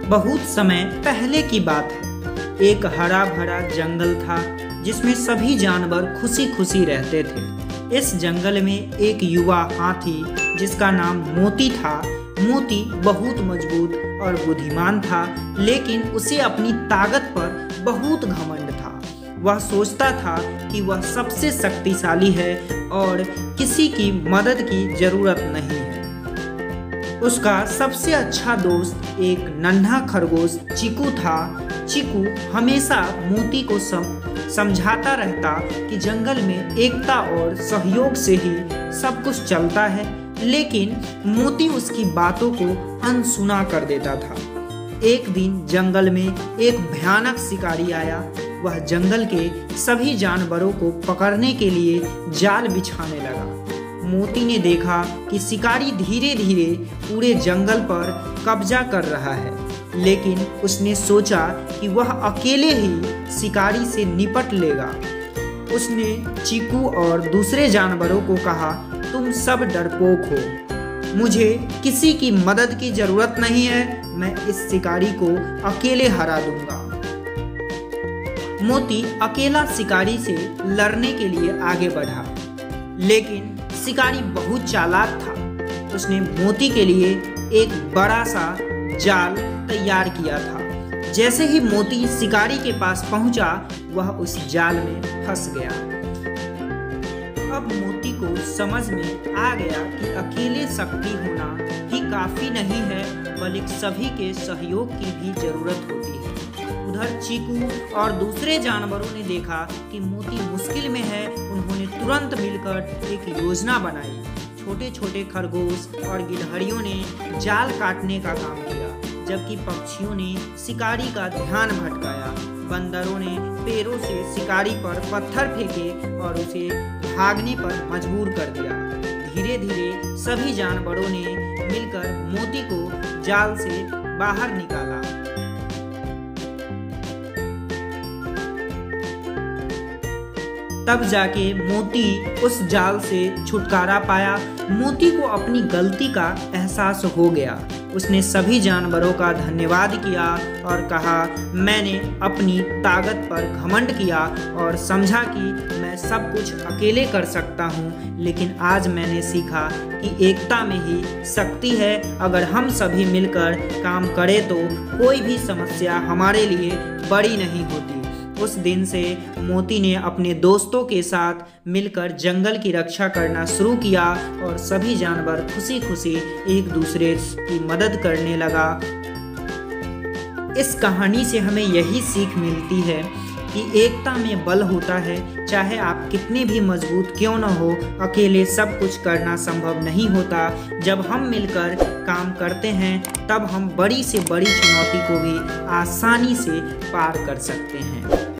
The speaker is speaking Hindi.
बहुत समय पहले की बात है। एक हरा भरा जंगल था जिसमें सभी जानवर खुशी खुशी रहते थे। इस जंगल में एक युवा हाथी जिसका नाम मोती था। मोती बहुत मजबूत और बुद्धिमान था, लेकिन उसे अपनी ताकत पर बहुत घमंड था। वह सोचता था कि वह सबसे शक्तिशाली है और किसी की मदद की जरूरत नहीं है। उसका सबसे अच्छा दोस्त एक नन्हा खरगोश चीकू था। चीकू हमेशा मोती को समझाता रहता कि जंगल में एकता और सहयोग से ही सब कुछ चलता है, लेकिन मोती उसकी बातों को अनसुना कर देता था। एक दिन जंगल में एक भयानक शिकारी आया। वह जंगल के सभी जानवरों को पकड़ने के लिए जाल बिछाने लगा। मोती ने देखा कि शिकारी धीरे धीरे पूरे जंगल पर कब्जा कर रहा है, लेकिन उसने सोचा कि वह अकेले ही शिकारी से निपट लेगा। उसने चीकू और दूसरे जानवरों को कहा, तुम सब डरपोक हो, मुझे किसी की मदद की जरूरत नहीं है, मैं इस शिकारी को अकेले हरा दूंगा। मोती अकेला शिकारी से लड़ने के लिए आगे बढ़ा, लेकिन शिकारी बहुत चालाक था। उसने मोती के लिए एक बड़ा सा जाल तैयार किया था। जैसे ही मोती शिकारी के पास पहुंचा, वह उस जाल में फंस गया। अब मोती को समझ में आ गया कि अकेले शक्ति होना ही काफी नहीं है, बल्कि सभी के सहयोग की भी जरूरत होती है। उधर चीकू और दूसरे जानवरों ने देखा कि मोती मुश्किल में है। उन्होंने तुरंत मिलकर एक योजना बनाई। छोटे छोटे खरगोश और गिलहरियों ने जाल काटने का काम किया, जबकि पक्षियों ने शिकारी का ध्यान भटकाया। बंदरों ने पैरों से शिकारी पर पत्थर फेंके और उसे भागने पर मजबूर कर दिया। धीरे धीरे सभी जानवरों ने मिलकर मोती को जाल से बाहर निकाला। तब जाके मोती उस जाल से छुटकारा पाया। मोती को अपनी गलती का एहसास हो गया। उसने सभी जानवरों का धन्यवाद किया और कहा, मैंने अपनी ताकत पर घमंड किया और समझा कि मैं सब कुछ अकेले कर सकता हूँ, लेकिन आज मैंने सीखा कि एकता में ही शक्ति है। अगर हम सभी मिलकर काम करें तो कोई भी समस्या हमारे लिए बड़ी नहीं होती। उस दिन से मोती ने अपने दोस्तों के साथ मिलकर जंगल की रक्षा करना शुरू किया और सभी जानवर खुशी खुशी एक दूसरे की मदद करने लगा। इस कहानी से हमें यही सीख मिलती है कि एकता में बल होता है। चाहे आप कितने भी मजबूत क्यों न हो, अकेले सब कुछ करना संभव नहीं होता। जब हम मिलकर काम करते हैं, तब हम बड़ी से बड़ी चुनौती को भी आसानी से पार कर सकते हैं।